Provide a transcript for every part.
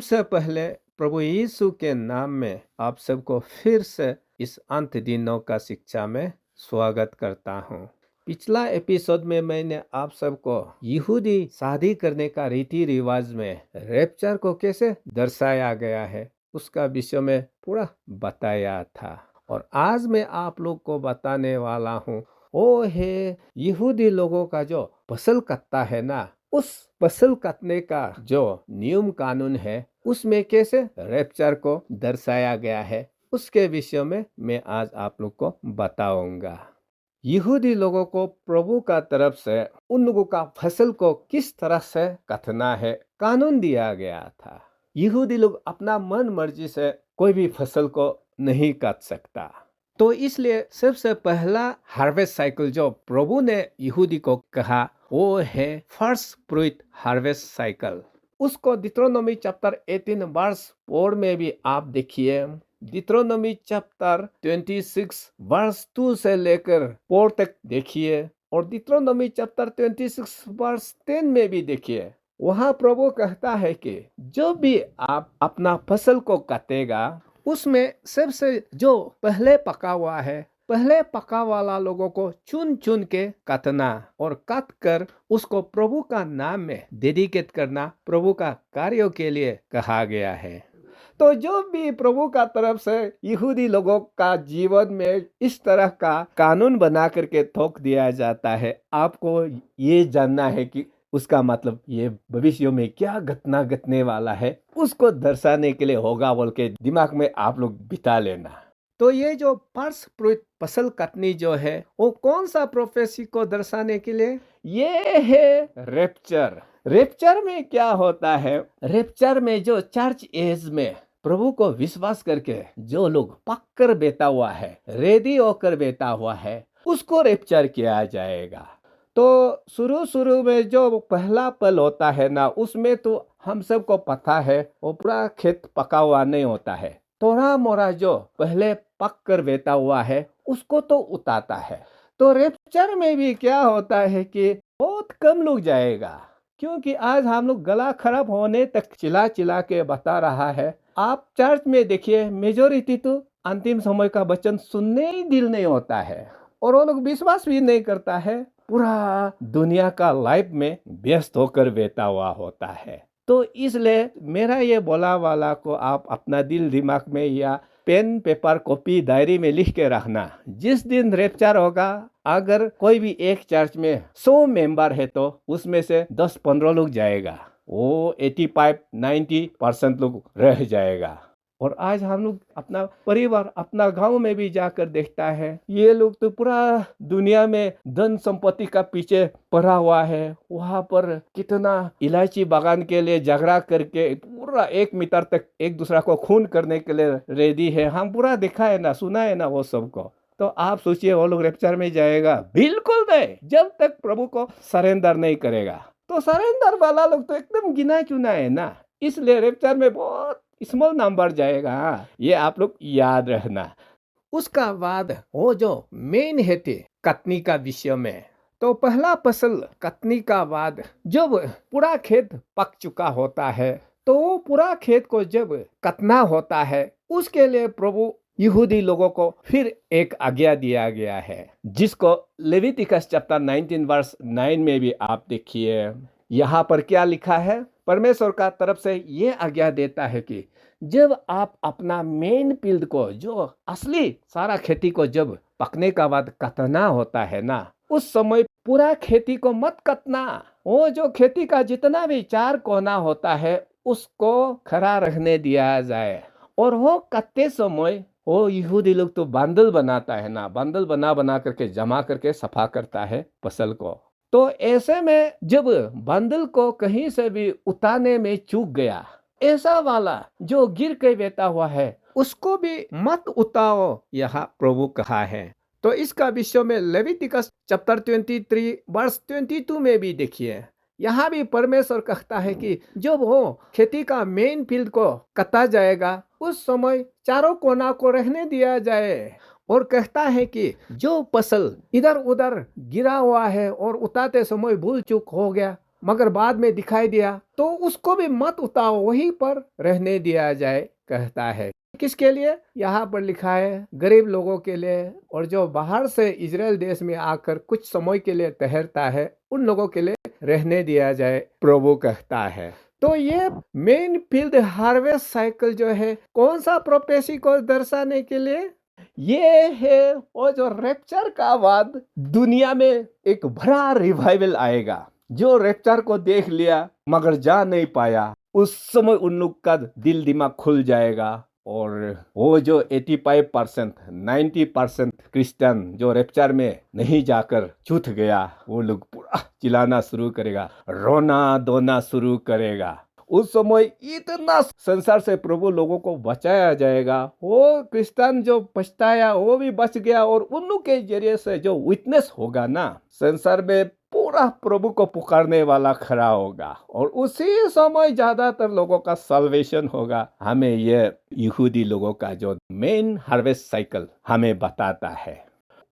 सबसे पहले प्रभु यीशु के नाम में आप सबको फिर से इस अंत दिनों का शिक्षा में स्वागत करता हूँ। पिछला एपिसोड में मैंने आप सबको यहूदी शादी करने का रीति रिवाज में रैप्चर को कैसे दर्शाया गया है उसका विषय में पूरा बताया था। और आज मैं आप लोग को बताने वाला हूँ वो है यहूदी लोगों का जो फसल कत्ता है ना, उस फसल काटने का जो नियम कानून है उसमें कैसे रैप्चर को दर्शाया गया है उसके विषय में मैं आज आप लोग को बताऊंगा। यहूदी लोगों को प्रभु का तरफ से उन लोगों का फसल को किस तरह से काटना है कानून दिया गया था। यहूदी लोग अपना मन मर्जी से कोई भी फसल को नहीं काट सकता, तो इसलिए सबसे पहला हार्वेस्ट साइकिल जो प्रभु ने यहूदी को कहा वो है फर्स्ट फ्रूट हार्वेस्ट साइकिल। उसको डिट्रोनोमी चैप्टर 18 वर्स 4 में भी आप देखिए। डिट्रोनोमी चैप्टर 26 वर्स 2 से लेकर 4 तक देखिए और डिट्रोनोमी चैप्टर 26 वर्स 10 में भी देखिए। वहाँ प्रभु कहता है कि जो भी आप अपना फसल को काटेगा उसमें सबसे जो पहले पका हुआ है, पहले पका वाला लोगों को चुन चुन के काटना और काट कर उसको प्रभु का नाम में डेडिकेट करना प्रभु का कार्यों के लिए कहा गया है। तो जो भी प्रभु का तरफ से यहूदी लोगों का जीवन में इस तरह का कानून बना करके थोक दिया जाता है, आपको ये जानना है कि उसका मतलब ये भविष्य में क्या घटना घटने वाला है उसको दर्शाने के लिए होगा बोल के दिमाग में आप लोग बिता लेना। तो ये जो फर्स्ट फ्रूट फसल कटनी जो है वो कौन सा प्रोफेसी को दर्शाने के लिए, ये है रैप्चर। रैप्चर में क्या होता है, रैप्चर में जो चर्च एज में प्रभु को विश्वास करके जो लोग पक कर बैठा हुआ है, रेडी होकर बैठा हुआ है, उसको रैप्चर किया जाएगा। तो शुरू में जो पहला पल होता है ना, उसमें तो हम सबको पता है वो पूरा खेत पका हुआ नहीं होता है, थोड़ा मोड़ा जो पहले पक कर बैठा हुआ है उसको तो उतारता है। तो रैप्चर में भी क्या होता है कि बहुत कम लोग जाएगा, क्योंकि आज हम लोग गला खराब होने तक चिल्ला चिल्ला के बता रहा है। आप चर्च में देखिए मेजोरिटी तो अंतिम समय का वचन सुनने ही दिल नहीं होता है और वो लोग विश्वास भी नहीं करता है, पूरा दुनिया का लाइफ में व्यस्त होकर बैठा हुआ होता है। तो इसलिए मेरा ये बोला वाला को आप अपना दिल दिमाग में या पेन पेपर कॉपी डायरी में लिख के रखना। जिस दिन रैप्चर होगा, अगर कोई भी एक चर्च में 100 मेंबर है तो उसमें से 10-15 लोग जाएगा, वो 85-90% लोग रह जाएगा। और आज हम लोग अपना परिवार अपना गांव में भी जाकर देखता है, ये लोग तो पूरा दुनिया में धन संपत्ति का पीछे पड़ा हुआ है। वहां पर कितना इलायची बागान के लिए झगड़ा करके पूरा 1 मीटर तक एक दूसरा को खून करने के लिए रेडी है। हम पूरा देखा है ना, सुना है ना वो सबको। तो आप सोचिए वो लोग रैप्चर में जाएगा? बिल्कुल नहीं, जब तक प्रभु को सरेंडर नहीं करेगा। तो सरेंडर वाला लोग तो एकदम गिना चुना है ना, इसलिए रैप्चर में बहुत स्मॉल नंबर जाएगा, ये आप लोग याद रखना। उसका बाद वो जो मेन है थे कटनी का विषय में, तो पहला फसल कटनी का बाद जब पूरा खेत पक चुका होता है तो वो पूरा खेत को जब कटना होता है उसके लिए प्रभु यहूदी लोगों को फिर एक आज्ञा दिया गया है, जिसको लेविटिकस चैप्टर 19 वर्स 9 में भी आप देखिए। यहाँ पर क्या लिखा है, परमेश्वर का तरफ से ये आज्ञा देता है कि जब आप अपना मेन फील्ड को जो असली सारा खेती को जब पकने का बाद काटना होता है ना, उस समय पूरा खेती को मत काटना। वो जो खेती का जितना भी 4 कोना होता है उसको खड़ा रखने दिया जाए। और वो काटते समय वो यहूदी लोग तो बंडल बनाता है ना, बंडल बना करके जमा करके सफा करता है फसल को। तो ऐसे में जब बंडल को कहीं से भी उतारने में चूक गया, ऐसा वाला जो गिर के बैठा हुआ है उसको भी मत उतारो, यहाँ प्रभु कहा है। तो इसका विषय में लेविटिकस चैप्टर 23 वर्स 22 में भी देखिए। यहाँ भी परमेश्वर कहता है कि जब वो खेती का मेन फील्ड को काटा जाएगा उस समय 4 कोना को रहने दिया जाए। और कहता है कि जो फसल इधर उधर गिरा हुआ है और उतारते समय भूल चूक हो गया मगर बाद में दिखाई दिया, तो उसको भी मत उतारो, वहीं पर रहने दिया जाए कहता है। किसके लिए? यहाँ पर लिखा है गरीब लोगों के लिए, और जो बाहर से इजराइल देश में आकर कुछ समय के लिए ठहरता है उन लोगों के लिए रहने दिया जाए, प्रभु कहता है। तो ये मेन फील्ड हार्वेस्ट साइकिल जो है, कौन सा प्रोफेसी को दर्शाने के लिए? ये है वो जो रैप्चर का बाद दुनिया में एक बड़ा रिवाइवल आएगा। जो रैप्चर को देख लिया मगर जा नहीं पाया, उस समय उन लोग का दिल दिमाग खुल जाएगा, और वो जो 85% 90% क्रिश्चियन जो रैप्चर में नहीं जाकर छूट गया, वो लोग पूरा चिल्लाना शुरू करेगा, रोना धोना शुरू करेगा। उस समय इतना संसार से प्रभु लोगों को बचाया जाएगा। वो क्रिश्चियन जो पछताया वो भी बच गया, और उन लोग के जरिए से जो विटनेस होगा ना, संसार में पूरा प्रभु को पुकारने वाला खड़ा होगा, और उसी समय ज्यादातर लोगों का सल्वेशन होगा। हमें ये यहूदी लोगों का जो मेन हार्वेस्ट साइकिल हमें बताता है।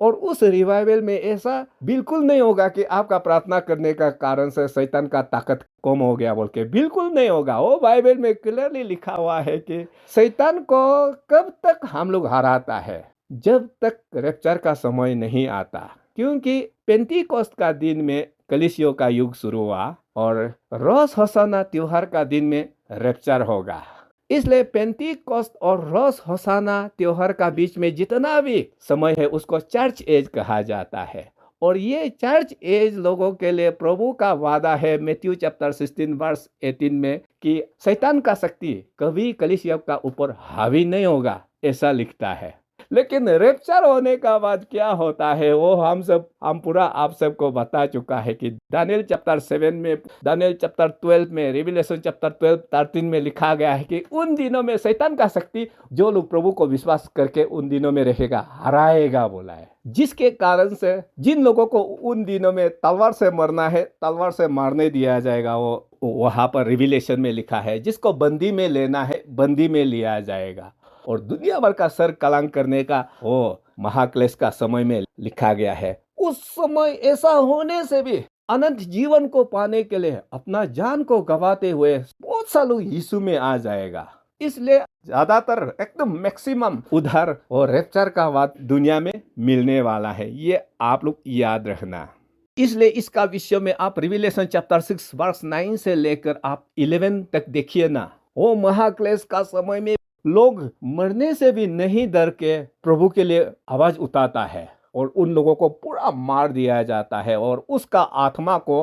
और उस रिवाइवल में ऐसा बिल्कुल नहीं होगा कि आपका प्रार्थना करने का कारण से शैतान का ताकत कम हो गया बोल के, बिल्कुल नहीं होगा। वो बाइबल में क्लियरली लिखा हुआ है कि शैतान को कब तक हम लोग हराता है? जब तक रैप्चर का समय नहीं आता। क्योंकि पेंतीकोस्त का दिन में कलीसियों का युग शुरू हुआ, और रोश हसाना त्योहार का दिन में रैप्चर होगा। इसलिए पेंतीकोस्त और रोश हसाना त्योहार का बीच में जितना भी समय है उसको चर्च एज कहा जाता है। और ये चर्च एज लोगों के लिए प्रभु का वादा है मैथ्यू चैप्टर 16 वर्स 18 में, कि शैतान का शक्ति कभी कलीसिया का ऊपर हावी नहीं होगा, ऐसा लिखता है। लेकिन रैप्चर होने का बाद क्या होता है वो हम पूरा आप सबको बता चुका है कि दानियल चैप्टर 7 में, दानियल चैप्टर 12 में, रिविलेशन चैप्टर 12 13 में लिखा गया है कि उन दिनों में शैतान का शक्ति जो लोग प्रभु को विश्वास करके उन दिनों में रहेगा, हराएगा बोला है। जिसके कारण से जिन लोगों को उन दिनों में तलवार से मरना है, तलवार से मारने दिया जाएगा। वो वहां पर रिविलेशन में लिखा है, जिसको बंदी में लेना है बंदी में लिया जाएगा। और दुनिया भर का सर कलंक करने का वो महाक्लेश का समय में लिखा गया है। उस समय ऐसा होने से भी अनंत जीवन को पाने के लिए अपना जान को गवाते हुए बहुत सा लोग यीशु में आ जाएगा। इसलिए ज्यादातर एकदम मैक्सिमम उधार और रैप्चर का बात दुनिया में मिलने वाला है, ये आप लोग याद रखना। इसलिए इसका विषय में आप रिविलेशन चैप्टर 6 वर्स 9 से लेकर आप 11 तक देखिए ना। वो महाक्लेश का समय में लोग मरने से भी नहीं डर के प्रभु के लिए आवाज उठाता है, और उन लोगों को पूरा मार दिया जाता है, और उसका आत्मा को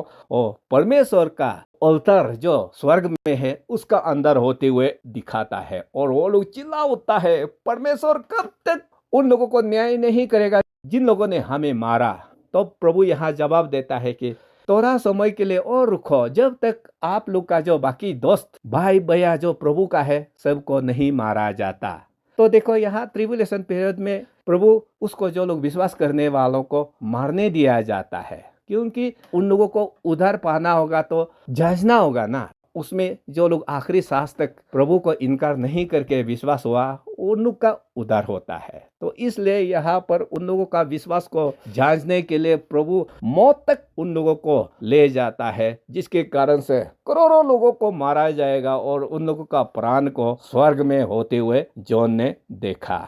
परमेश्वर का अल्तर जो स्वर्ग में है उसका अंदर होते हुए दिखाता है। और वो लोग चिल्ला उठता है, परमेश्वर कब तक उन लोगों को न्याय नहीं करेगा जिन लोगों ने हमें मारा? तो प्रभु यहाँ जवाब देता है कि थोड़ा समय के लिए और रुको, जब तक आप लोग का जो बाकी दोस्त भाई भैया जो प्रभु का है सबको नहीं मारा जाता। तो देखो यहाँ ट्रिब्यूलेशन पीरियड में प्रभु उसको जो लोग विश्वास करने वालों को मारने दिया जाता है, क्योंकि उन लोगों को उधार पाना होगा तो जांचना होगा ना। उसमें जो लोग आखिरी सांस तक प्रभु को इनकार नहीं करके विश्वास हुआ, उन लोग का उद्धार होता है। तो इसलिए यहाँ पर उन लोगों का विश्वास को जांचने के लिए प्रभु मौत तक उन लोगों को ले जाता है, जिसके कारण से करोड़ों लोगों को मारा जाएगा, और उन लोगों का प्राण को स्वर्ग में होते हुए जॉन ने देखा।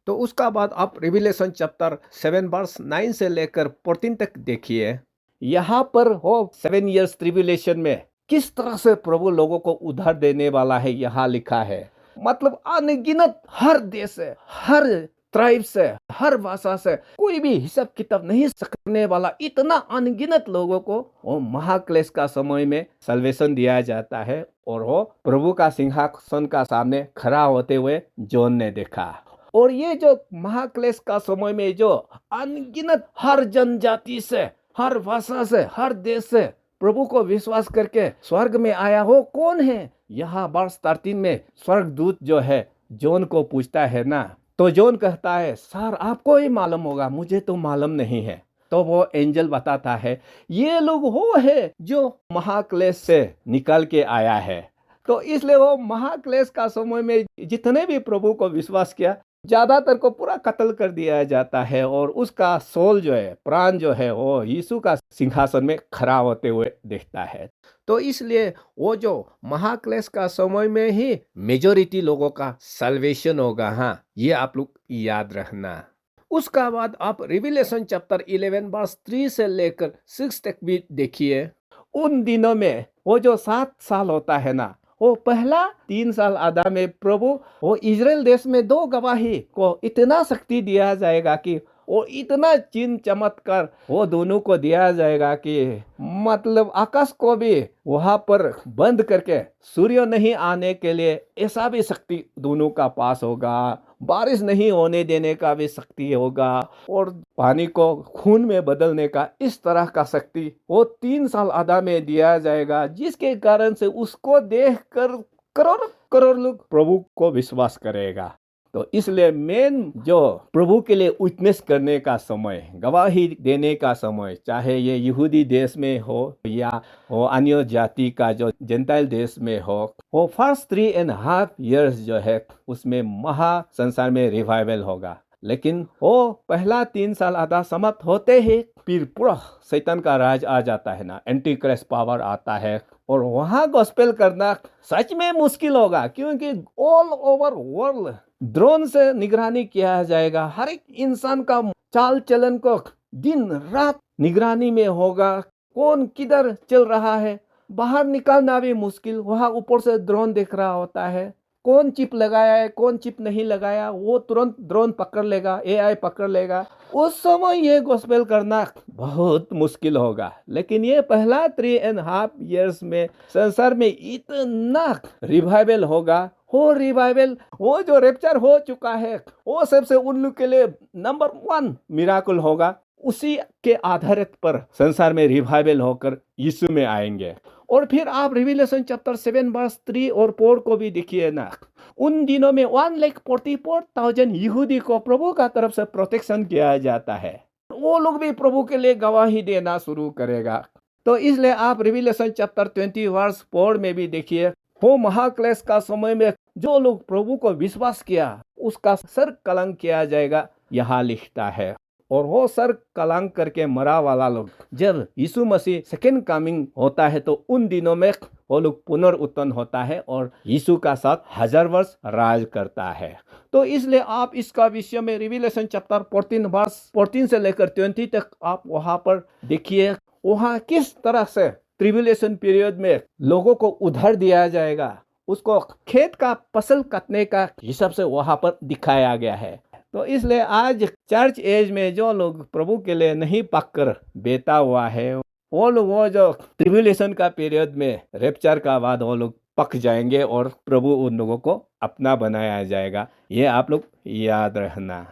तो उसका बाद आप रिविलेशन चैप्टर 7 वर्स 9 से लेकर 14 तक देखिए। यहाँ पर हो 7 इयर्स ट्रिब्यूलेशन में किस तरह से प्रभु लोगों को उद्धार देने वाला है, यहाँ लिखा है। मतलब अनगिनत हर देश से, हर ट्राइब से, हर भाषा से, कोई भी हिसाब किताब नहीं सकने वाला इतना अनगिनत लोगों को वो महाक्लेश का समय में सल्वेशन दिया जाता है, और वो प्रभु का सिंहासन का सामने खड़ा होते हुए जॉन ने देखा। और ये जो महाक्लेश का समय में जो अनगिनत हर जनजाति से, हर भाषा से, हर देश से प्रभु को विश्वास करके स्वर्ग में आया हो कौन है? यहाँ वर्ष 13 में स्वर्गदूत जो है जॉन को पूछता है ना, तो जॉन कहता है सर आपको ही मालूम होगा, मुझे तो मालूम नहीं है। तो वो एंजल बताता है ये लोग वो है जो महाक्लेश से निकल के आया है। तो इसलिए वो महाक्लेश का समय में जितने भी प्रभु को विश्वास किया ज्यादातर को पूरा कत्ल कर दिया जाता है और उसका सोल जो है, प्राण जो है, वो यीशु का सिंहासन में खड़ा होते हुए दिखता है। तो इसलिए वो जो महाक्लेश का समय में ही मेजोरिटी लोगों का सल्वेशन होगा। हाँ, ये आप लोग याद रखना। उसका बाद आप रिविलेशन चैप्टर 11 वर्स 3 से लेकर 6 तक भी देखिए। उन दिनों में वो जो 7 साल होता है ना, वो पहला 3 साल आधा में प्रभु वो इजराइल देश में 2 गवाही को इतना शक्ति दिया जाएगा कि वो इतना चिन्ह चमत्कार वो दोनों को दिया जाएगा कि मतलब आकाश को भी वहां पर बंद करके सूर्य नहीं आने के लिए ऐसा भी शक्ति दोनों का पास होगा। बारिश नहीं होने देने का भी शक्ति होगा और पानी को खून में बदलने का इस तरह का शक्ति वो 3 साल आधा में दिया जाएगा, जिसके कारण से उसको देख कर करोड़ करोड़ लोग प्रभु को विश्वास करेगा। तो इसलिए मेन जो प्रभु के लिए विटनेस करने का समय, गवाही देने का समय, चाहे ये यहूदी देश में हो या वो अन्य जाति का जो जेंटाइल देश में हो, वो फर्स्ट 3.5 years जो है उसमें महा संसार में रिवाइवल होगा। लेकिन वो पहला 3 साल आधा समाप्त होते ही फिर पूरा शैतान का राज आ जाता है ना, एंटी क्राइस्ट पावर आता है और वहां गॉस्पेल करना सच में मुश्किल होगा, क्योंकि ऑल ओवर वर्ल्ड ड्रोन से निगरानी किया जाएगा। हर एक इंसान का चाल चलन को दिन रात निगरानी में होगा, कौन किधर चल रहा है बाहर निकालना भी मुश्किल। वहां ऊपर से ड्रोन देख रहा होता है, कौन चिप लगाया है कौन चिप नहीं लगाया वो तुरंत ड्रोन पकड़ लेगा, एआई पकड़ लेगा। उस समय ये गॉस्पेल करना बहुत मुश्किल होगा। लेकिन ये पहला 3.5 years में संसार में इतना रिवाइवल होगा। हो रिवाइवल, वो जो रेप्चर हो चुका है वो सबसे उन लोग के लिए नंबर 1 मिराकल होगा। उसी के आधारित पर संसार में रिवाइवल होकर यीशु में आएंगे। और फिर आप रिविलेशन चैप्टर 7 वर्स 3 और 4 को भी देखिए ना। उन दिनों में 1,44,000 यहूदी को प्रभु का तरफ से प्रोटेक्शन किया जाता है। वो लोग भी प्रभु के लिए गवाही देना शुरू करेगा। तो इसलिए आप रिविलेशन चैप्टर 20 वर्स 4 में भी देखिए, वो महाक्लेश का समय में जो लोग प्रभु को विश्वास किया उसका सर कलंक किया जाएगा, यहाँ लिखता है। और वो सर कलंक करके मरा वाला लोग जब यीशु मसीह सेकेंड कमिंग होता है तो उन दिनों में वो लोग पुनर्उत्थान होता है और यीशु का साथ 1000 वर्ष राज करता है। तो इसलिए आप इसका विषय में रिविलेशन चैप्टर 14 वर्स 14 से लेकर 20 तक आप वहां पर देखिए, वहां किस तरह से ट्रिब्यूलेशन पीरियड में लोगों को उधार दिया जाएगा, उसको खेत का फसल काटने का हिसाब से वहां पर दिखाया गया है। तो इसलिए आज चर्च एज में जो लोग प्रभु के लिए नहीं पककर बेता हुआ है, वो लोग वो जो ट्रिब्यूलेशन का पीरियड में रेप्चर का बाद वो लोग पक जाएंगे और प्रभु उन लोगों को अपना बनाया जाएगा। ये आप लोग याद रखना।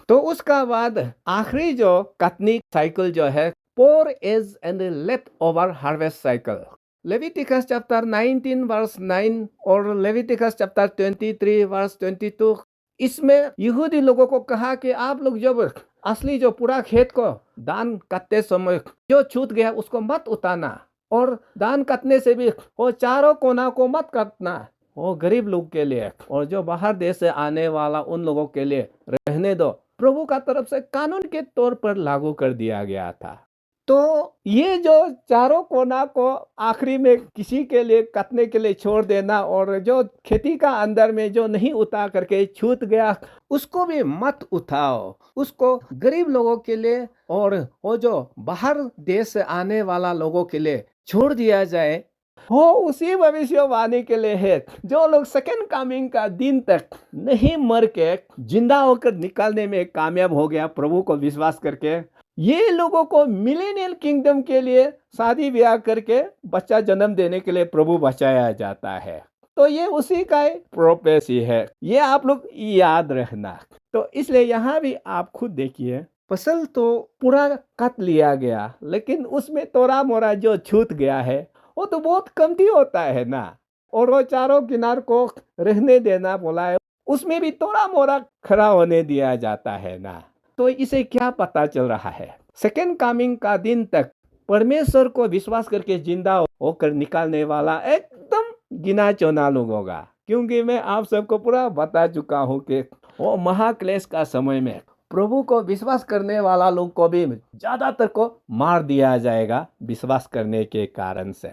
तो उसका बाद आखिरी जो कटनी साइकिल जो है, poor edge and left over harvest cycle, Leviticus chapter 19 verse 9 और लेविटिकस चैप्टर 23 वर्स 22। इसमें यहूदी लोगों को कहा कि आप लोग जब असली जो पूरा खेत को दान करते समय जो छूट गया उसको मत उतारना, और दान करने से भी वो चारों कोना को मत काटना, वो गरीब लोग के लिए और जो बाहर देश से आने वाला उन लोगों के लिए रहने दो। प्रभु का तरफ से कानून के तौर पर लागू कर दिया गया था। तो ये जो चारों कोना को आखिरी में किसी के लिए काटने के लिए छोड़ देना, और जो खेती का अंदर में जो नहीं उतार करके छूट गया उसको भी मत उठाओ, उसको गरीब लोगों के लिए और वो जो बाहर देश से आने वाला लोगों के लिए छोड़ दिया जाए। वो उसी भविष्यवाणी के लिए है जो लोग सेकेंड कमिंग का दिन तक नहीं मर के जिंदा होकर निकालने में कामयाब हो गया प्रभु को विश्वास करके, ये लोगों को मिलेनियल किंगडम के लिए शादी ब्याह करके बच्चा जन्म देने के लिए प्रभु बचाया जाता है। तो ये उसी का प्रोफेसी है, ये आप लोग याद रखना। तो इसलिए यहाँ भी आप खुद देखिए, फसल तो पूरा काट लिया गया लेकिन उसमें थोड़ा मोड़ा जो छूट गया है वो तो बहुत कमती होता है ना, और वो चारों किनार को रहने देना बोला है, उसमें भी थोड़ा मोड़ा खड़ा होने दिया जाता है ना। तो इसे क्या पता चल रहा है, सेकेंड कमिंग का दिन तक परमेश्वर को विश्वास करके जिंदा होकर निकालने वाला एकदम गिना चुना लोग होगा। क्योंकि मैं आप सबको पूरा बता चुका हूँ कि वो महाक्लेश का समय में प्रभु को विश्वास करने वाला लोग को भी ज्यादातर को मार दिया जाएगा विश्वास करने के कारण से,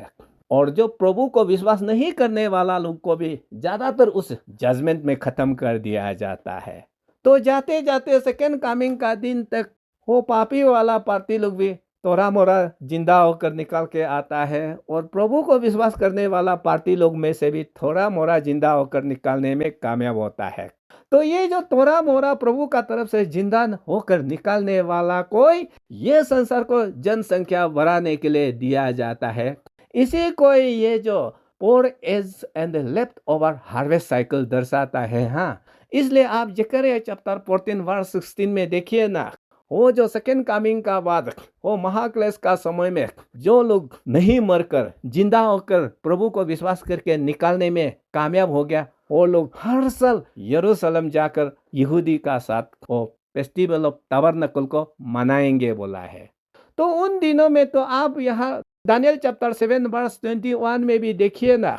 और जो प्रभु को विश्वास नहीं करने वाला लोग को भी ज्यादातर उस जजमेंट में खत्म कर दिया जाता है। तो जाते जाते सेकेंड कमिंग का दिन तक वो पापी वाला पार्टी लोग भी थोड़ा मोरा जिंदा होकर निकल के आता है, और प्रभु को विश्वास करने वाला पार्टी लोग में से भी थोड़ा मोरा जिंदा होकर निकालने में कामयाब होता है। तो ये जो थोड़ा मोरा प्रभु का तरफ से जिंदा होकर निकालने वाला कोई ये संसार को जनसंख्या बढ़ाने के लिए दिया जाता है। इसी को ये जो poor edge and left over harvest cycle दर्शाता है। हाँ, इसलिए आप जकरिया चैप्टर 14 वर्स 16 में देखिए ना, वो जो सेकेंड कमिंग का बाद वो महाक्लेश का समय में जो लोग नहीं मरकर जिंदा होकर प्रभु को विश्वास करके निकालने में कामयाब हो गया, वो लोग हर साल यरूशलेम जाकर यहूदी का साथ वो फेस्टिवल ऑफ टबरनकल को मनाएंगे बोला है। तो उन दिनों में तो आप यहाँ दानियल चैप्टर 7 वर्स 21 में भी देखिए ना,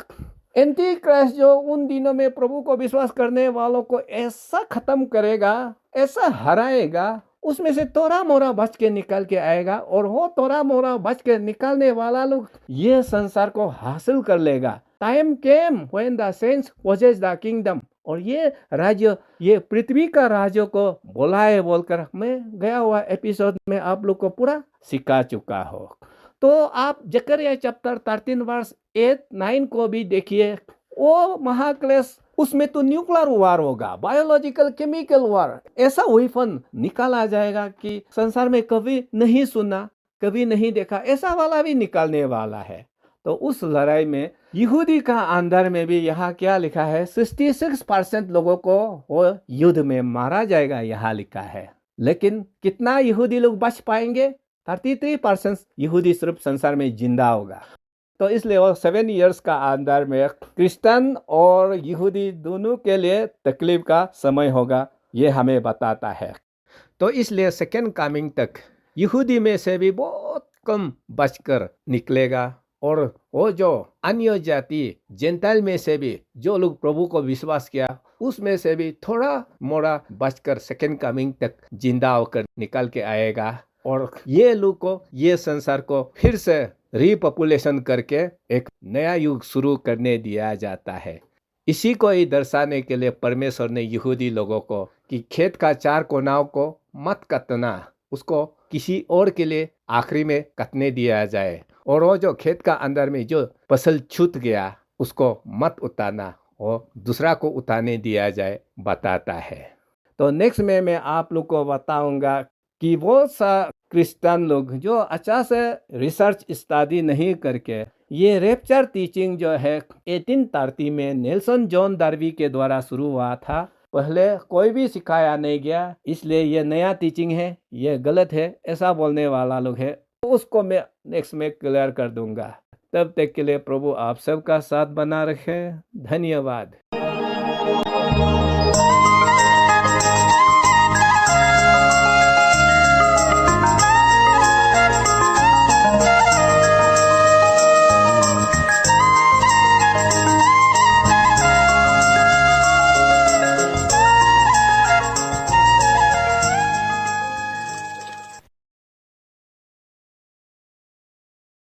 एंटी क्राइस्ट जो उन दिनों में प्रभु को विश्वास करने वालों को ऐसा खत्म करेगा, ऐसा हराएगा, उसमें से थोड़ा मोरा बच के निकल के आएगा, और वो थोड़ा मोरा बच के निकालने वाला लोग ये संसार को हासिल कर लेगा। Time came when the saints possess the kingdom, और ये राज्य, ये पृथ्वी का राज्य को बुलाए बोलकर मैं गया हुआ एपिसोड में आप लोग को पूरा सिखा चुका हो। तो आप जकरिया चैप्टर 13 वर्स 8-9 को भी देखिए, वो महाक्लेश उसमें तो न्यूक्लियर वार होगा, बायोलॉजिकल केमिकल वार, ऐसा वेपन निकाला जाएगा कि संसार में कभी नहीं सुना, कभी नहीं देखा, ऐसा वाला भी निकालने वाला है। तो उस लड़ाई में यहूदी का अंदर में भी यहाँ क्या लिखा है, 66% लोगों को वो युद्ध में मारा जाएगा यहाँ लिखा है। लेकिन कितना यहूदी लोग बच पाएंगे? 33% यहूदी सिर्फ संसार में जिंदा होगा। तो इसलिए वो 7 इयर्स का अंदर में क्रिश्चियन और यहूदी दोनों के लिए तकलीफ का समय होगा, ये हमें बताता है। तो इसलिए सेकेंड कमिंग तक यहूदी में से भी बहुत कम बचकर निकलेगा, और वो जो अन्य जाति जेंटाइल में से भी जो लोग प्रभु को विश्वास किया उसमें से भी थोड़ा मोड़ा बचकर सेकेंड कमिंग तक जिंदा होकर निकल के आएगा, और ये लोग को ये संसार को फिर से रिपॉपुलेशन करके एक नया युग शुरू करने दिया जाता है। इसी को ही दर्शाने के लिए परमेश्वर ने यहूदी लोगों को कि खेत का 4 कोनाओं को मत काटना, उसको किसी और के लिए आखिरी में काटने दिया जाए, और वो जो खेत का अंदर में जो फसल छूट गया उसको मत उतारना, वो दूसरा को उतारने दिया जाए बताता है। तो नेक्स्ट में मैं आप लोग को बताऊंगा कि वो सा क्रिश्चियन लोग जो अच्छा से रिसर्च स्टडी नहीं करके ये रैप्चर टीचिंग जो है 1830 में नेल्सन जॉन डार्बी के द्वारा शुरू हुआ था, पहले कोई भी सिखाया नहीं गया, इसलिए ये नया टीचिंग है, ये गलत है, ऐसा बोलने वाला लोग है, उसको मैं नेक्स्ट में क्लियर कर दूंगा। तब तक के लिए प्रभु आप सबका साथ बना रखे। धन्यवाद।